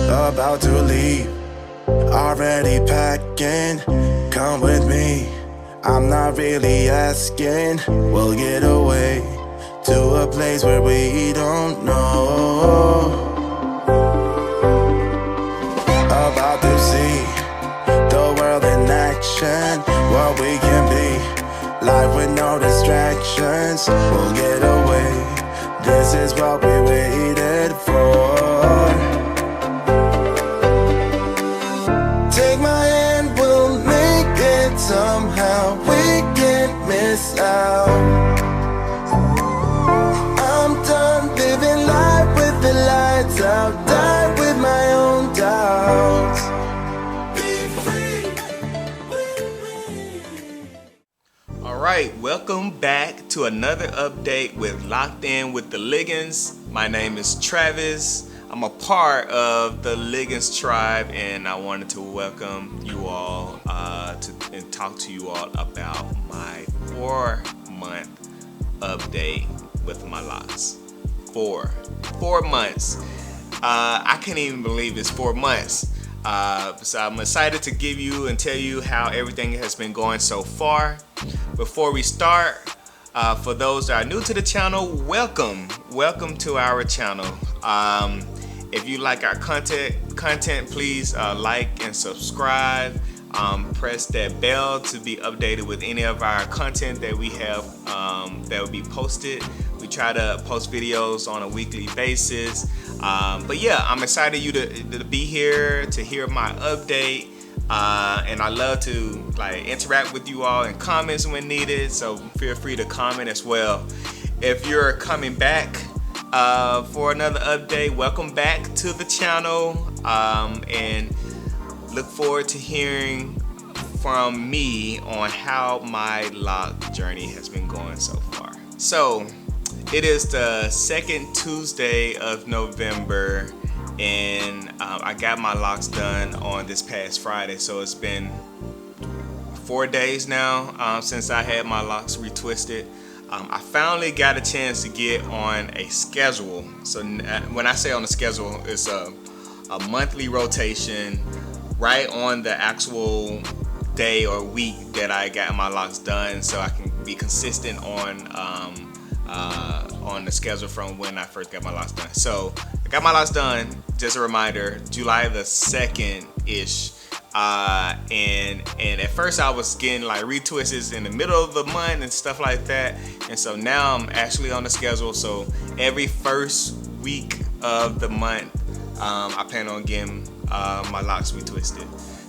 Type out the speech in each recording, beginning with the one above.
about to leave, already packing. Come with me, I'm not really asking. We'll get away to a place where we don't know. About to see the world in action, what we can be, life with no distractions. We'll get away, this is what we waited for. Take my hand, we'll make it somehow. We can't miss out. I'm done living life with the lights out. Die with my own doubts. Be free with me. Alright, welcome back to another update with Locked In with the Liggins. My name is Travis. I'm a part of the Liggins tribe, and I wanted to welcome you all and talk to you all about my 4-month update with my locks. 4 months. I can't even believe it's 4 months. So I'm excited to give you and tell you how everything has been going so far. Before we start, for those that are new to the channel, welcome to our channel. If you like our content, please like and subscribe. Press that bell to be updated with any of our content that we have that will be posted. We try to post videos on a weekly basis. But yeah, I'm excited to be here to hear my update. And I love to interact with you all in comments when needed, so feel free to comment as well. If you're coming back for another update, welcome back to the channel, and look forward to hearing from me on how my lock journey has been going so far. So it is the second Tuesday of November, and I got my locks done on this past Friday, so it's been 4 days now since I had my locks retwisted. I finally got a chance to get on a schedule. So when I say on a schedule, it's a monthly rotation right on the actual day or week that I got my locks done, so I can be consistent on the schedule from when I first got my locks done. So I got my locks done, just a reminder, July the 2nd-ish. And at first I was getting retwists in the middle of the month and stuff like that, and so now I'm actually on the schedule. So every first week of the month, I plan on getting my locks retwisted.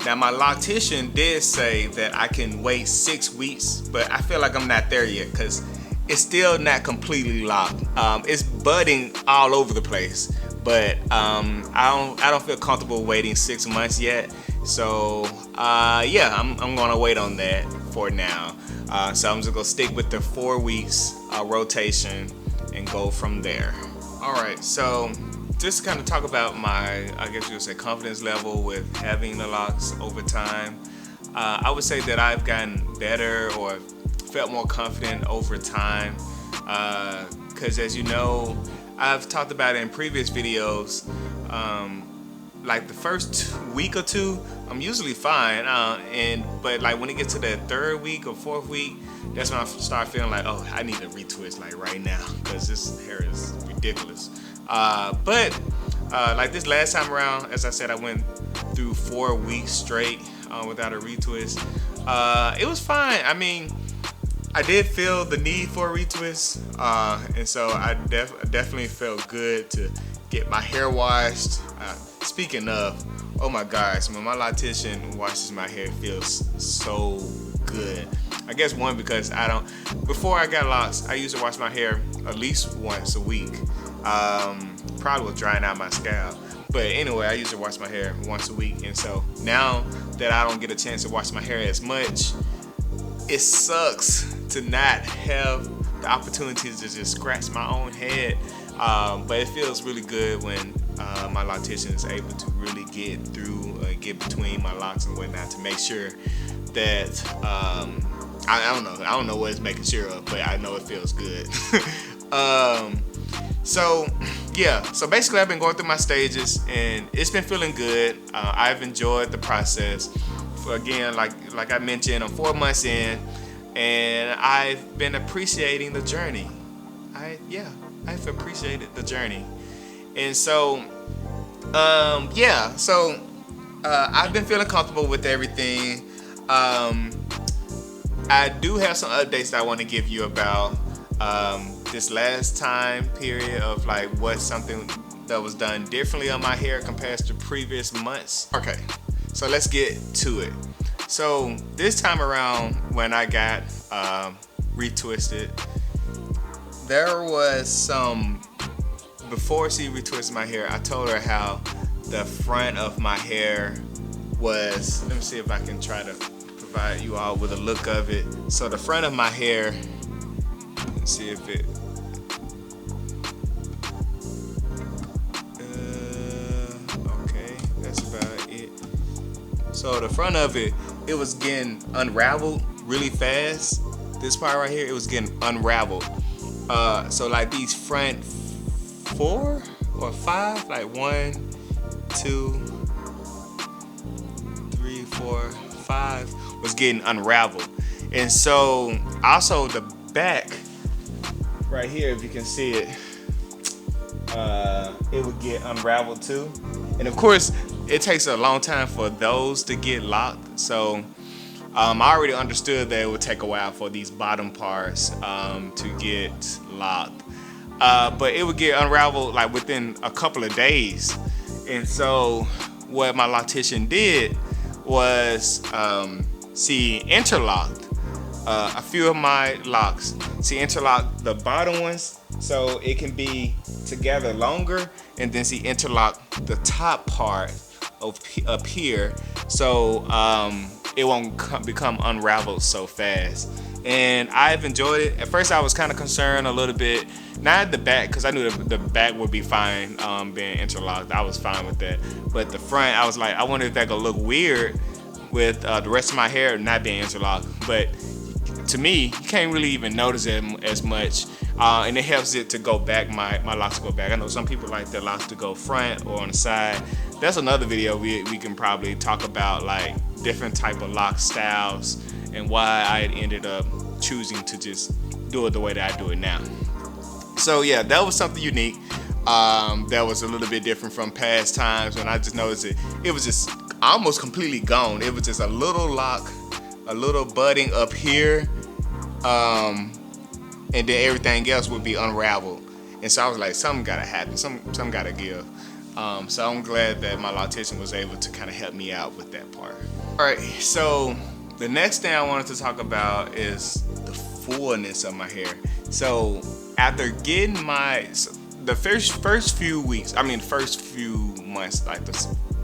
Now my loctician did say that I can wait 6 weeks, but I feel like I'm not there yet because it's still not completely locked. It's budding all over the place, but I don't feel comfortable waiting 6 months yet. So yeah, I'm gonna wait on that for now. So I'm just gonna stick with the 4 weeks rotation and go from there. All right, so just to kind of talk about my, I guess you would say, confidence level with having the locks over time. I would say that I've gotten better or felt more confident over time, because as you know, I've talked about it in previous videos. Like the first week or two, I'm usually fine, but when it gets to the 3rd week or 4th week, that's when I start feeling like, oh, I need a retwist right now because this hair is ridiculous. But this last time around, as I said, I went through 4 weeks straight without a retwist. It was fine. I mean, I did feel the need for a retwist, and so I definitely felt good to get my hair washed. Speaking of, oh my gosh, when my loctician washes my hair, it feels so good. I guess one, because before I got locks, I used to wash my hair at least once a week. Probably was drying out my scalp. But anyway, I used to wash my hair once a week, and so now that I don't get a chance to wash my hair as much, it sucks to not have the opportunity to just scratch my own head. But it feels really good when my loctician is able to really get between my locks and whatnot to make sure that I don't know what it's making sure of, but I know it feels good. So yeah, so basically I've been going through my stages and it's been feeling good. I've enjoyed the process. Again, like I mentioned, I'm 4 months in and I've been appreciating the journey. I've appreciated the journey. And so I've been feeling comfortable with everything. I do have some updates that I want to give you about this last time period of like what's something that was done differently on my hair compared to previous months. Okay, so let's get to it. So this time around when I got retwisted, there was some, before she retwisted my hair, I told her how the front of my hair was, let me see if I can try to provide you all with a look of it. So the front of my hair, let's see if it, okay, that's about it. So the front of it, it was getting unraveled really fast. This part right here, it was getting unraveled. So like these front 4 or 5, like 1, 2, 3, 4, 5 was getting unraveled. And so also the back right here, if you can see it, it would get unraveled too. And of course it takes a long time for those to get locked. So I already understood that it would take a while for these bottom parts to get locked. But it would get unraveled like within a couple of days. And so what my loctician did was she interlocked a few of my locks. She interlocked the bottom ones so it can be together longer, and then she interlocked the top part of up here so it won't become unraveled so fast. And I've enjoyed it. At first I was kind of concerned a little bit, not the back, because I knew the back would be fine being interlocked. I was fine with that. But the front, I was like, I wonder if that could look weird with the rest of my hair not being interlocked. But to me, you can't really even notice it as much. And it helps it to go back, my locks to go back. I know some people like their locks to go front or on the side. That's another video we can probably talk about, like different type of lock styles and why I ended up choosing to just do it the way that I do it now. So yeah, that was something unique. That was a little bit different from past times when I just noticed it was just almost completely gone. It was just a little lock, a little budding up here, and then everything else would be unraveled. And so I was like, something gotta happen, something gotta give. So I'm glad that my loctician was able to kind of help me out with that part. All right, so the next thing I wanted to talk about is the fullness of my hair. So after getting the first few weeks, I mean first few months, like the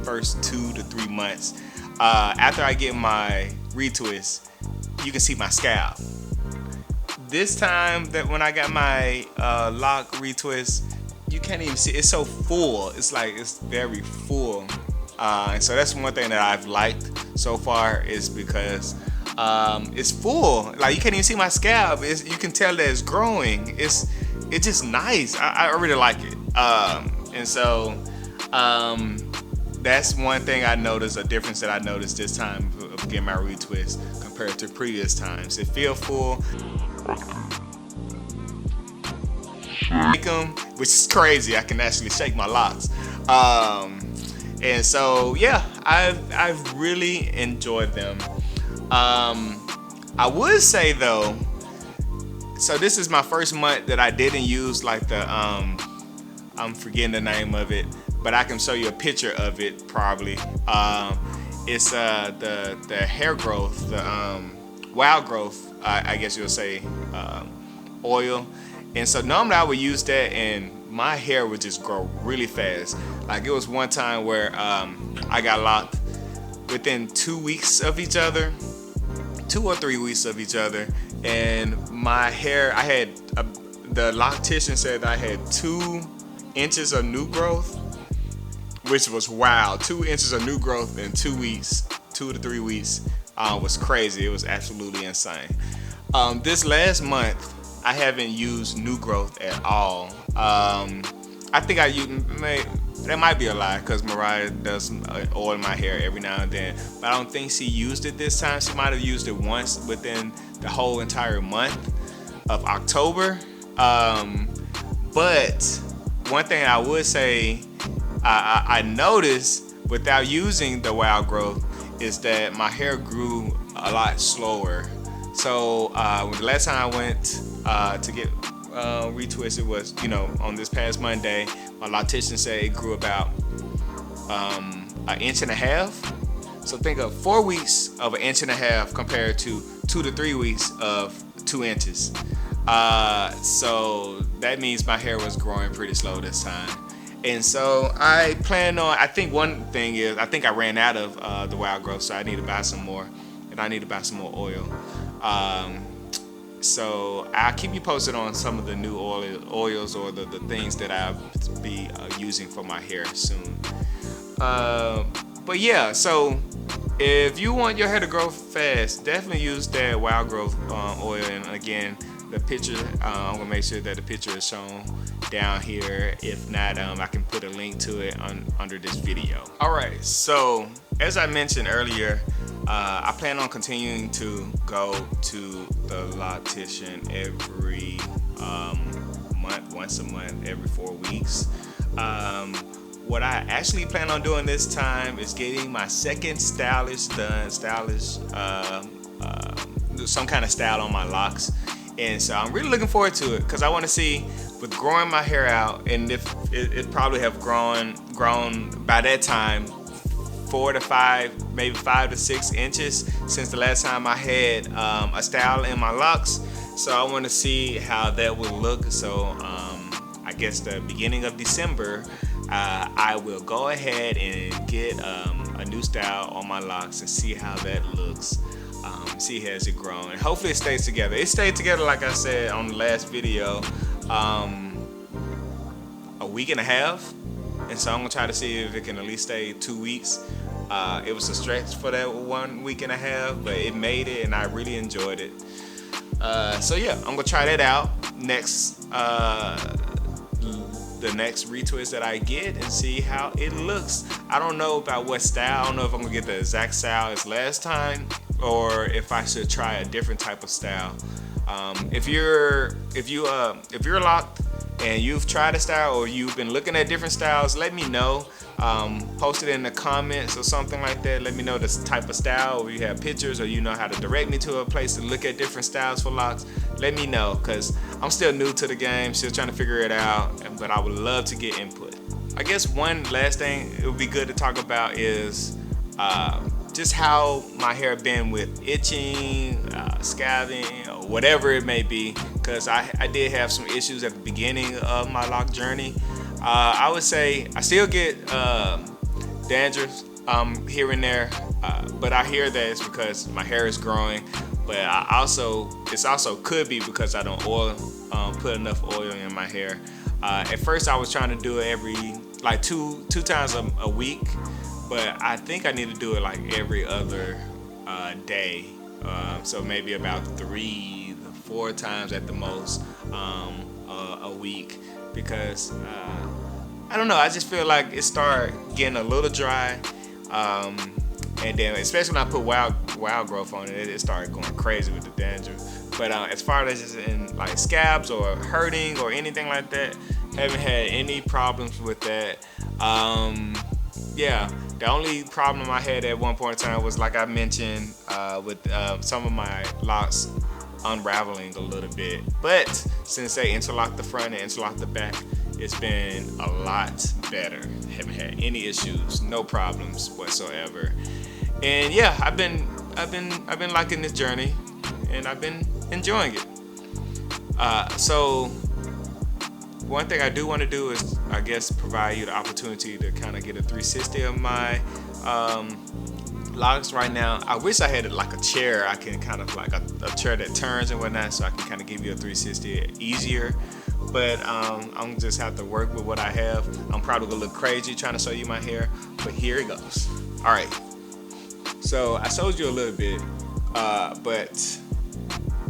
first 2 to 3 months, after I get my retwist, you can see my scalp. This time that when I got my lock retwist, you can't even see, it's so full. It's like, it's very full. And so that's one thing that I've liked so far, is because it's full. Like you can't even see my scalp. You can tell that it's growing. It's just nice. I really like it. And so that's one thing I noticed, a difference that I noticed this time of getting my retwist compared to previous times. It feels full. Shake them, which is crazy. I can actually shake my locks. And so yeah, I've really enjoyed them. I would say though, so this is my first month that I didn't use like the I'm forgetting the name of it, but I can show you a picture of it probably. It's the hair growth, the wild growth, I guess you'll say, oil. And so normally I would use that and my hair would just grow really fast. Like it was one time where I got locked within 2 weeks of each other, 2 or 3 weeks of each other, and my hair, I had the loctician said I had 2 inches of new growth, which was wild. 2 inches of new growth in 2 weeks, 2 to 3 weeks, was crazy. It was absolutely insane. This last month I haven't used new growth at all. I think I use that might be a lie because Mariah does oil my hair every now and then, but I don't think she used it this time. She might have used it once within the whole entire month of October. But one thing I would say I noticed without using the wild growth is that my hair grew a lot slower. So the last time I went to get retwisted was, on this past Monday. My loctician said it grew about an inch and a half. So think of 4 weeks of an inch and a half compared to 2 to 3 weeks of 2 inches. So that means my hair was growing pretty slow this time. And so I think one thing is, I think I ran out of the wild growth, so I need to buy some more, and I need to buy some more oil. So I'll keep you posted on some of the new oils or the things that I'll be using for my hair soon. But yeah, so if you want your hair to grow fast, definitely use that wild growth oil. And again, the picture, I'm gonna make sure that the picture is shown down here. If not, I can put a link to it under this video. All right, so as I mentioned earlier, I plan on continuing to go to the loctician every month, once a month, every 4 weeks. What I actually plan on doing this time is getting my second stylish done, some kind of style on my locks. And so I'm really looking forward to it because I want to see, with growing my hair out, and if it probably have grown by that time 4 to 5, maybe 5 to 6 inches since the last time I had a style in my locks. So I want to see how that will look. So I guess the beginning of December, I will go ahead and get a new style on my locks and see how that looks. See has it grown, and hopefully it stays together. It stayed together, like I said on the last video, a week and a half, and so I'm gonna try to see if it can at least stay 2 weeks. It was a stretch for that 1 week and a half, but it made it, and I really enjoyed it. So yeah, I'm gonna try that out next, the next retwist that I get, and see how it looks. I don't know about what style. I don't know if I'm gonna get the exact style as last time, or if I should try a different type of style. If you're locked and you've tried a style, or you've been looking at different styles, let me know. Post it in the comments or something like that. Let me know the type of style, or you have pictures, or you know how to direct me to a place to look at different styles for locks. Let me know, because I'm still new to the game, still trying to figure it out, but I would love to get input. I guess one last thing it would be good to talk about is just how my hair been with itching, scabbing, or whatever it may be, because I did have some issues at the beginning of my lock journey. I would say I still get dandruff here and there, but I hear that it's because my hair is growing, but it's also could be because I don't put enough oil in my hair. At first I was trying to do it every two times a week, but I think I need to do it like every other day, so maybe about 3 to 4 times at the most a week, because I don't know, I just feel like it started getting a little dry, and then especially when I put wild growth on it, it started going crazy with the dandruff. But as far as just in like scabs or hurting or anything like that, haven't had any problems with that. Yeah, the only problem I had at one point in time was, like I mentioned, with some of my locks unraveling a little bit. But since they interlock the front and interlock the back, it's been a lot better. Haven't had any issues, no problems whatsoever. And yeah, I've been liking this journey, and I've been enjoying it. So one thing I do want to do is, I guess, provide you the opportunity to kind of get a 360 of my locks right now. I wish I had like a chair. I can kind of like a chair that turns and whatnot, so I can kind of give you a 360 easier. But I'm just have to work with what I have. I'm probably gonna look crazy trying to show you my hair, but here it goes. All right. So I showed you a little bit, but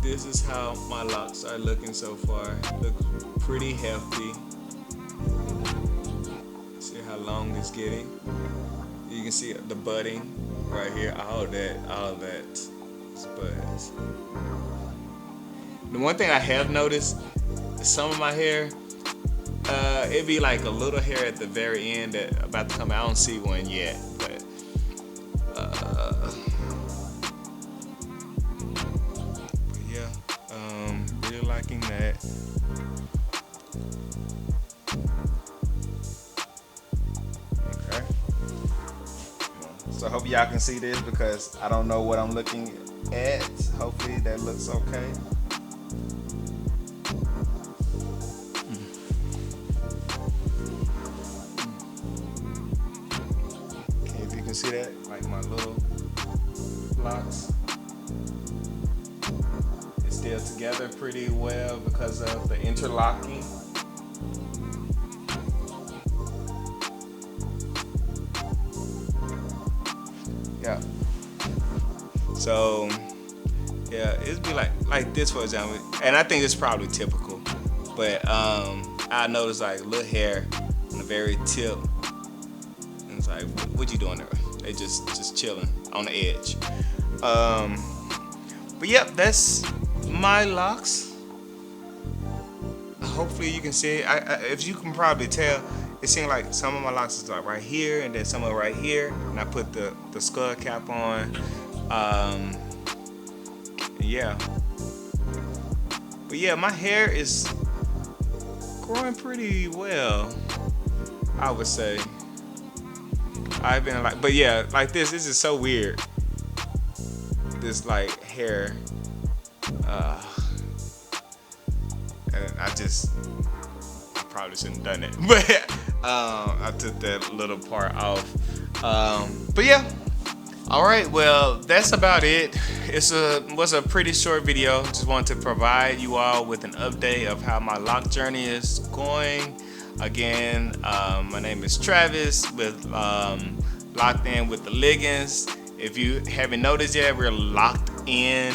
this is how my locks are looking so far. Look pretty healthy. how long it's getting. You can see the budding right here. All that is buds. The one thing I have noticed, some of my hair, it'd be like a little hair at the very end that about to come out. I don't see one yet, but yeah, really liking that. Okay. So I hope y'all can see this because I don't know what I'm looking at. Hopefully that looks okay. Okay, if you can see that, like my little locks, it's still together pretty well because of the interlocking. Yeah. So yeah, it'd be like this, for example, and I think it's probably typical, but I noticed like little hair on the very tip, and it's like, what you doing there? They just chilling on the edge. But yep, that's my locks. Hopefully you can see it. If you can probably tell, it seems like some of my locks is like right here, and then some are right here, and I put the skull cap on. Yeah, but yeah, my hair is growing pretty well, I would say. I've been like, but yeah, like this is so weird, this like hair, and I probably shouldn't have done it, but I took that little part off. But yeah, all right, well, that's about it. Was a pretty short video. Just wanted to provide you all with an update of how my lock journey is going. Again, my name is Travis with Locked In with the Liggins. If you haven't noticed yet, we're locked in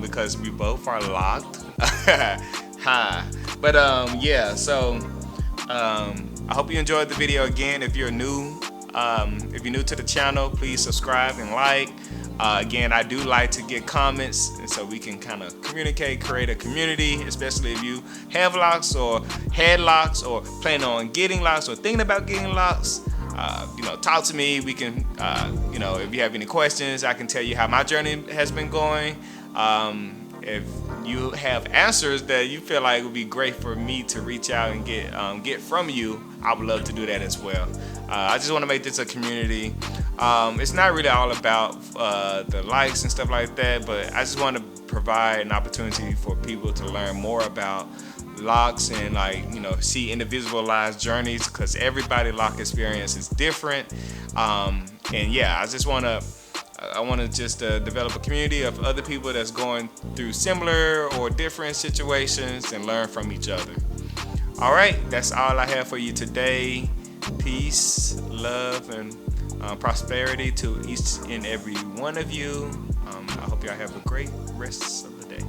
because we both are locked. Hi. But yeah, so I hope you enjoyed the video. Again, if you're new to the channel, please subscribe and like. Again, I do like to get comments, and so we can kind of communicate, create a community, especially if you have locks or had locks or plan on getting locks or thinking about getting locks. Talk to me. We can, if you have any questions, I can tell you how my journey has been going. If you have answers that you feel like would be great for me to reach out and get from you, I would love to do that as well. I just want to make this a community. It's not really all about the likes and stuff like that, but I just want to provide an opportunity for people to learn more about locks and see individualized journeys, because everybody lock experience is different. And yeah, I want to just develop a community of other people that's going through similar or different situations and learn from each other. All right, that's all I have for you today. Peace, love, and prosperity to each and every one of you. I hope y'all have a great rest of the day.